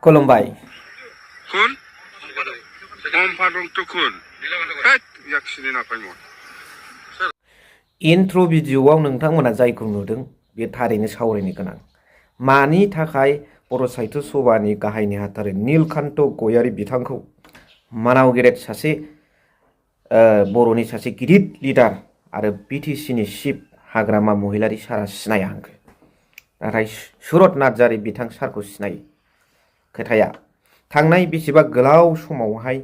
खुलुमबाय kun om padong to kun het yaksini na paimo इन्ट्र' भिडिअ'आव नोंथांमोना जायखौ नुदों बे थारैनो सावरायनो गोनां मानि थाखाय बर' साहित्य सभानि गाहाय नेहाथारि नीलकान्त गयारी बिथांखौ मानाव गेदेर सासे बर'नि सासे गिदिर लिडार आरो बिटिसिनि चिफ हाग्रामा महिलारी सारा सिनाया हांखो नाथाय सुरत नार्जारी बिथां सारखौ सिनायो खोथाया थांनाय बेसेबा गोलाव समावहाय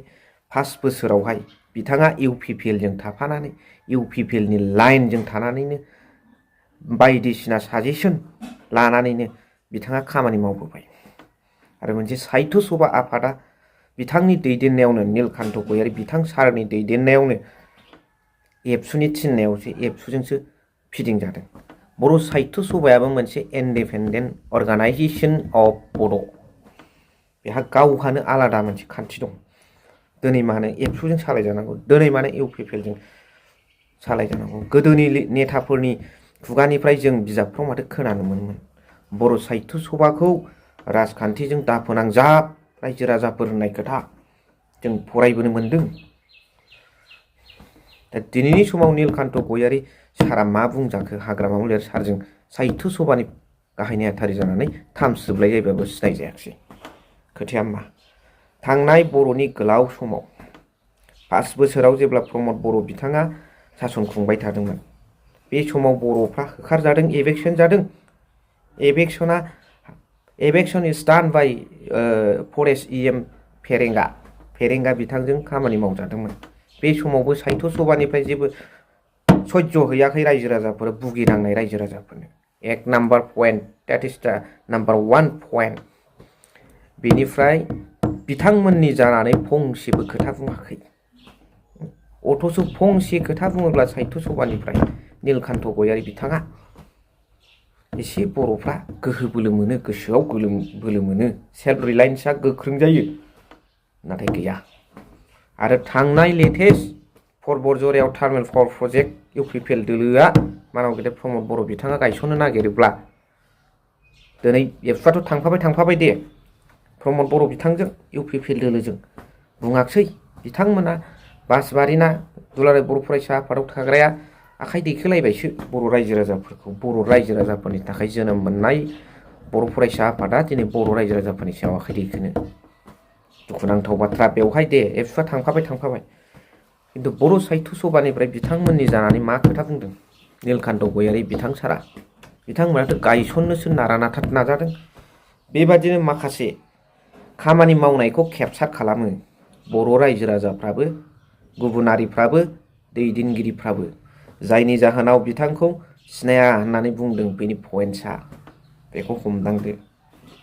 5 बोसोरावहाय बिथाङा इउपिपिएलजों थाफानानै इउपिपिएलनि लाइनजों थानानैनो बायदिसिना साजेसन लानानैनो बिथाङा खामानि मावबोबाय आरो मोनसे साहित्य सभा आफादा बिथांनि दैदेननायावनो नीलकान्त गयारी बिथां सारनि दैदेननायावनो एबसुनि थिननायावसो एबसुजोंसो फिदिंजादों बर' साहित्य सभायाबो मोनसे इन्डिपेन्डेन्ट अर्गानाइजेसन अफ बड' बेहा गावहानो आलादा मोनसे खान्थि दं दिनै मानो एबसुजों सालायजानांगौ दिनै मानो इउपिपिएलजों सालायजानांगौ गोदोनि नेताफोरनि खुगानिफ्राय जों बिजाबफ्राव माथो खोनानो मोनोमोन बर' साहित्य सभाखौ राजखान्थिजों दाफोनांजाब रायजो राजाफोर होननाय खोथा जों फरायबोनो मोन्दों दा दिनैनि समाव नीलकान्त गयारी सारा मा बुंजाखो हाग्रामा महिलारी सारजों साहित्य सभानि गाहाय नेहाथारि जानानै थामसोबलाय जायबाबो सिनाय जायाखिसै खोथाया मा थांनाय बर'नि गोलाव समाव 5 बोसोराव जेब्ला प्रमद बर' बिथाङा सासन खुंबाय थादोंमोन बे समाव बर'फ्रा होखारजादों एभेक्सन जादों एभेक्सन इज डान बाय फरेस्ट इएम फेरेंगा बिथांजों खामानि मावजादोंमोन बे समावबो साहित्य सभानिफ्राय जेबो सह्य हैयाखै रायजो राजाफोर भुगिनांनाय रायजो राजाफोरनो एक नाम्बार पइन्ट दैट इज द नाम्बार 1 पइन्ट बेनिफ्राय बिथांमोननि जानानै फंसेबो खोथा बुङाखै अथ'स फंसे खोथा बुङोब्ला साहित्य सभानिफ्राय नीलकान्त गयारी बिथाङा एसे बर'फ्रा गोहो बोलो मोनो गोसोआव बोलो मोनो सेल्फ रिलायन्सआ गोख्रों जायो नाथाय गैया आरो थांनाय लेटेस्ट बरजरायाव टार्मिनेल पावार प्रजेक्ट इउपिपिएल दोलोआ मानाव गेदेर प्रमद बर' बिथाङा गायसननो नागिरोब्ला दिनै एबसुआथ' थांफाबाय दे प्रमद बर' बिथांजों इउपिपिएल दोलोजों बुङाखसै बिथांमोना बासबारिना दुलाराय बर' फरायसा आफादाव थाग्राया आखाइ दैखोलायबायसो बर' रायजो राजाफोरखौ बर' रायजो राजाफोरनि थाखाय जोनोम मोननाय बर' फरायसा आफादा दिनै बर' रायजो राजाफोरनि सायाव आखाइ दैखोनो दुखुनांथाव बाथ्रा बेवहाय दे एबसुआ थांफाबाय किन्तु बर' साहित्य सभानिफ्राय बिथांमोननि जानानै मा खोथा बुंदों नीलकान्त गयारी बिथां सारा बिथांमोनाथ' गायसननोसो नारा-नाथा नाजादों बेबादिनो माखासे खामानि मावनायखौ केपचार खालामो बर' रायजो राजाफ्राबो गुबुनारिफ्राबो दैदेनगिरिफ्राबो जायनि जाहोनाव बिथांखौ सिनाया होननानै बुंदों बेनि पइन्टसा बेखौ हमदांदो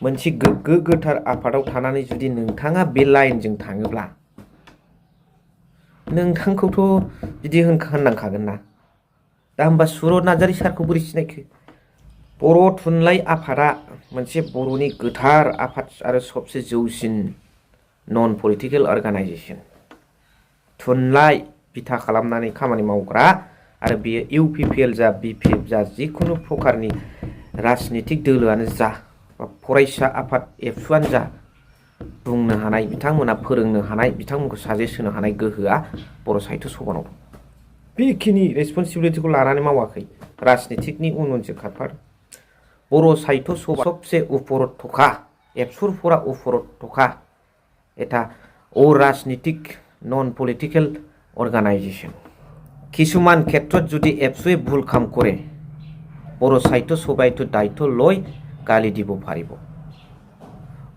मोनसे गोग्गो गोथार आफादाव थानानै जुदि नोंथाङा बे लाइनजों थाङोब्ला नोंथांखौथ' बिदि होननांखागोन ना दा होमबा सुरत नार्जारी सारखौ बोरै सिनायखो बर' थुनलाइ आफादा मोनसे बर'नि गोथार आफाद आरो सबसे जौसिन नन पलिटिकेल अर्गानाइजेसन थुनलाइ बिथा खालामनानै खामानि मावग्रा आरो बेयो इउपिपिएल जा बिपिएफ जा जिखुनु प्रकारनि राजनितिक दोलोआनो जा बा फरायसा आफाद एबसुआनो जा बुंनो हानाय बिथांमोना फोरोंनो हानाय बिथांमोनखौ साजेस्ट होनो हानाय गोहोआ बर' साहित्य सभानाव दं बेखिनि रेसपन्सिबिलिटिखौ लानानै मावाखै राजनितिकनि उनसो खारफादों बर' साहित्य सभा सबसे उपरत थखा एबसुरफोरा उपरत थखा এটা अराजनीतिक नन पलिटिकल अर्गानाइजेशन किसुमान क्षेत्रत जुदि एबसुए भूल काम करे बर' साहित्य सभायतो दायित्व लय गाली দিব পাৰিব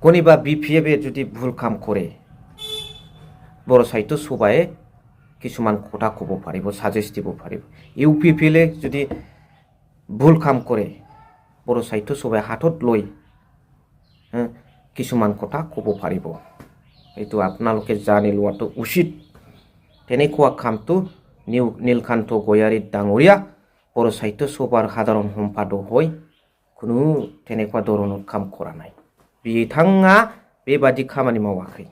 कोनिबा बिपिएफ जुदि भूल काम करे बर' साहित्य सभाए किसुमान खोथा कब পাৰিব साजेस्ट দিব পাৰিব ইউপিপিএল जुदि भूल काम करे बर' साहित्य सभाए हातत लय किसुमान खोथा कब পাৰিব এইটো আপোনালোকে জানি লোৱাটো উচিত তেনেকুৱা কামটো নীলকান্ত গয়াৰী ডাঙৰীয়া বৰ সাহিত্য সভাৰ সাধাৰণ সম্পাদক হৈ কোনো তেনেকুৱা ধৰণৰ কাম কৰা নাই बिथाङा बेबादि खामानि मावाखै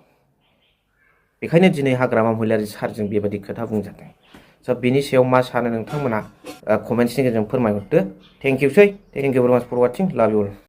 बेखायनो दिनै हाग्रामा महिलारी सारजों बेबादि खोथा बुंजादों स' बिनि सायाव मा सानो नोंथांमोना कमेन्ट्सनि गेजेरजों फोरमायहरदो थेंक इउ भेरि माच फर वाचिं लाभ इउ अल